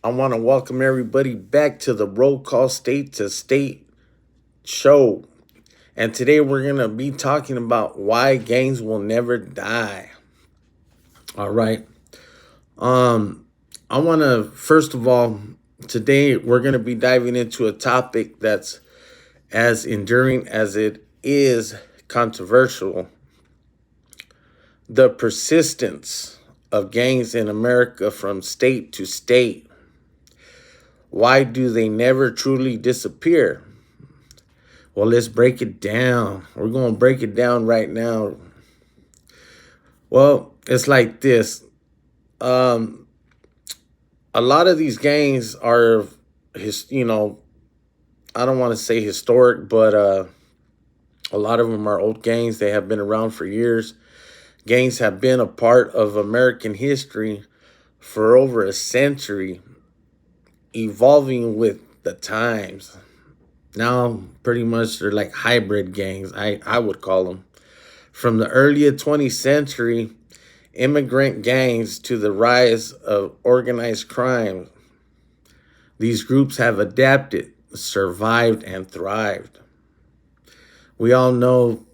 I want to welcome everybody back to the Roll Call State to State show. And today we're going to be talking about why gangs will never die. All right. Um I want to first of all, today we're going to be diving into a topic that's as enduring as it is controversial. The persistence of gangs in America from state to state. Why do they never truly disappear? Well, let's break it down. We're going to break it down right now. Well, it's like this. Um, a lot of these gangs are, I don't want to say historic, but a lot of them are old gangs. They have been around for years. Gangs have been a part of American history for over a century, evolving with the times. Now, pretty much, they're like hybrid gangs, I would call them. From the early 20th century, immigrant gangs to the rise of organized crime, these groups have adapted, survived, and thrived. We all know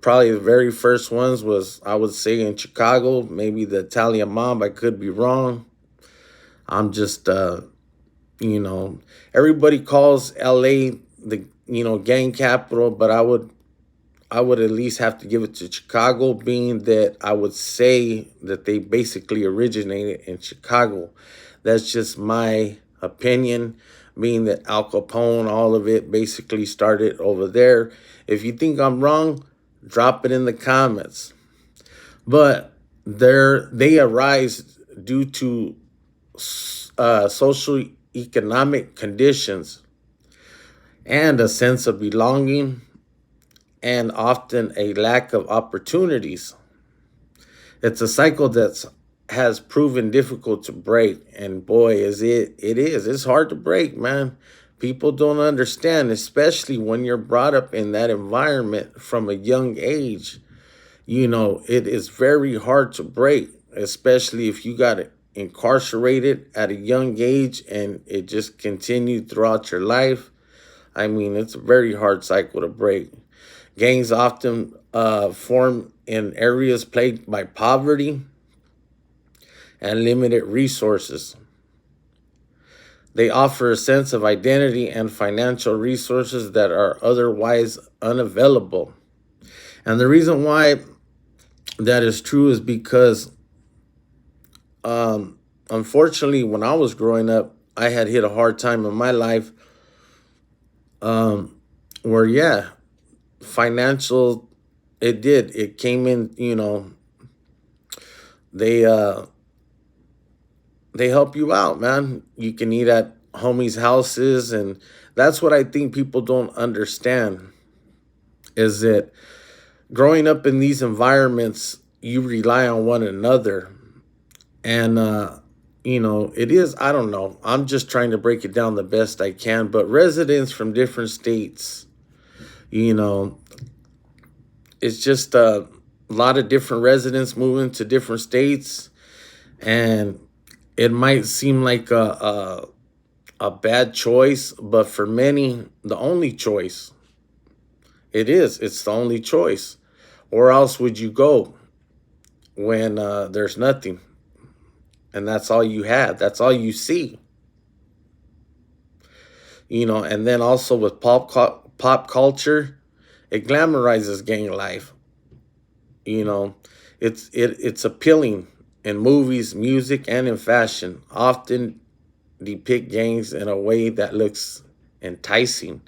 probably the very first ones was, I would say, in Chicago, maybe the Italian Mob. I could be wrong. I'm just, you know, everybody calls LA the, gang capital, but I would at least have to give it to Chicago, being that I would say that they basically originated in Chicago. That's just my opinion, being that Al Capone, all of it basically started over there. If you think I'm wrong, drop it in the comments. But they arise due to social economic conditions and a sense of belonging, and often a lack of opportunities. It's a cycle that has proven difficult to break, and boy, it is. It's hard to break, man. People don't understand, especially when you're brought up in that environment from a young age. It is very hard to break, especially if you got incarcerated at a young age and it just continued throughout your life. I mean, it's a very hard cycle to break. Gangs often form in areas plagued by poverty and limited resources. They offer a sense of identity and financial resources that are otherwise unavailable. And the reason why that is true is because, unfortunately, when I was growing up, I had hit a hard time in my life, where, yeah, financial, it came in. They help you out, man. You can eat at homies' houses, and that's what I think people don't understand, is that growing up in these environments, you rely on one another. And it is, I don't know, I'm just trying to break it down the best I can, but residents from different states, you know it's just a lot of different residents moving to different states, and it might seem like a bad choice, but for many, the only choice. It's the only choice. Where else would you go when there's nothing, and that's all you have, that's all you see? And then also with pop culture, it glamorizes gang life. you know it's appealing in movies, music, and in fashion, often depict gangs in a way that looks enticing.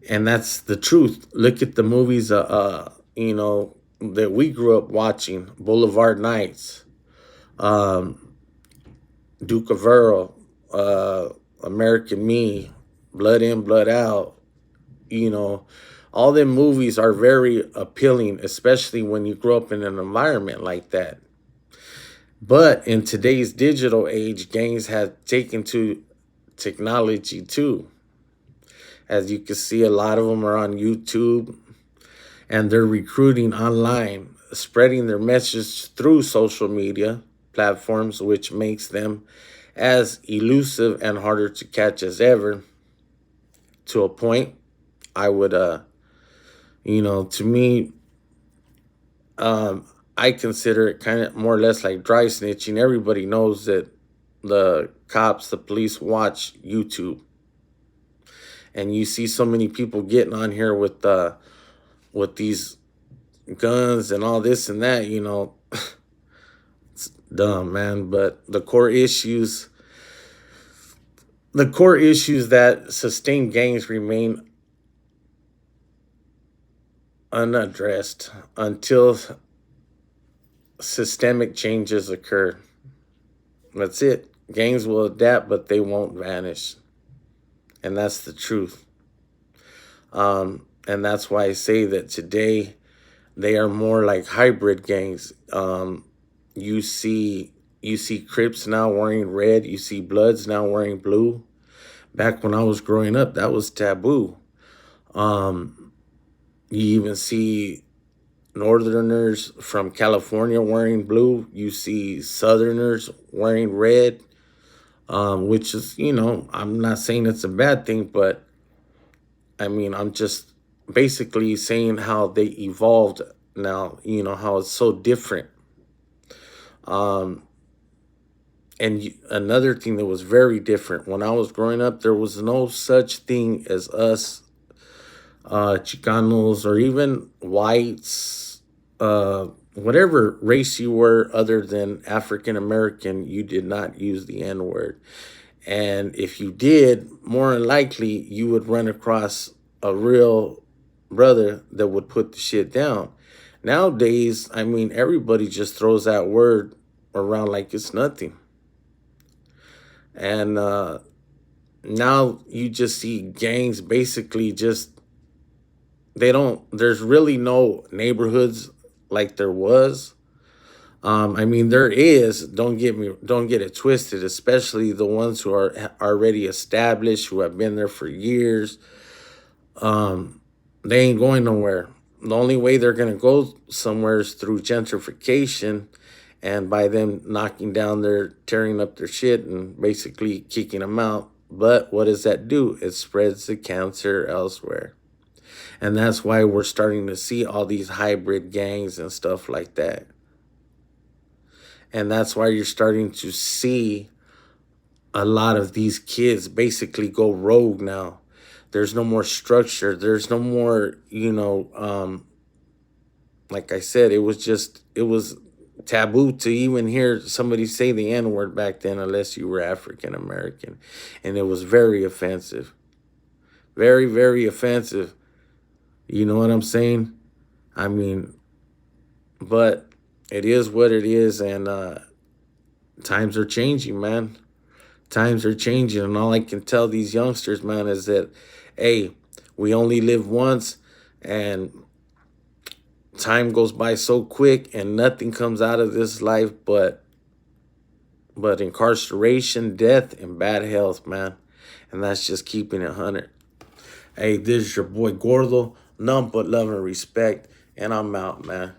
And that's the truth. Look at the movies that we grew up watching: Boulevard Nights, um Duke of Earl, American Me, Blood In, Blood Out. you know all them movies are very appealing, especially when you grow up in an environment like that. But in today's digital age, gangs have taken to technology too. As you can see, a lot of them are on YouTube, and they're recruiting online, spreading their message through social media platforms, which makes them as elusive and harder to catch as ever. To a point, I would, to me, um, I consider it kind of more or less like dry snitching. Everybody knows that the cops, the police watch YouTube, and you see so many people getting on here with these guns and all this and that. It's dumb, man. But the core issues that sustain gangs remain unaddressed until systemic changes occur. That's it. Gangs will adapt, but they won't vanish. And that's the truth. And that's why I say that today they are more like hybrid gangs. You see Crips now wearing red. You see Bloods now wearing blue. Back when I was growing up, that was taboo. You even see Northerners from California wearing blue. You see Southerners wearing red, which is, I'm not saying it's a bad thing, but I mean, I'm just basically saying how they evolved now, how it's so different. Um, and another thing that was very different when I was growing up, there was no such thing as us, Chicanos, or even whites, whatever race you were other than African American, you did not use the N word. And if you did, more than likely, you would run across a real brother that would put the shit down. Nowadays, I mean, everybody just throws that word around like it's nothing. And now you just see gangs basically there's really no neighborhoods like there was. I mean, there is. Don't get it twisted. Especially the ones who are already established, who have been there for years. They ain't going nowhere. The only way they're gonna go somewhere is through gentrification, and by them knocking down tearing up their shit, and basically kicking them out. But what does that do? It spreads the cancer elsewhere, and that's why we're starting to see all these hybrid gangs and stuff like that. And that's why you're starting to see a lot of these kids basically go rogue now. There's no more structure. There's no more, like I said, it was taboo to even hear somebody say the N word back then unless you were African American. And it was very offensive. Very, very offensive. You know what I'm saying? I mean, but it is what it is, and times are changing, man. Times are changing, and all I can tell these youngsters, man, is that, hey, we only live once, and time goes by so quick, and nothing comes out of this life but incarceration, death, and bad health, man. And that's just keeping it 100. Hey, this is your boy Gordo, none but love and respect, and I'm out, man.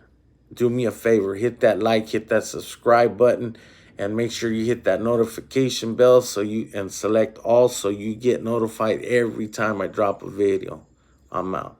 Do me a favor, hit that like, hit that subscribe button, and make sure you hit that notification bell and select all so you get notified every time I drop a video. I'm out.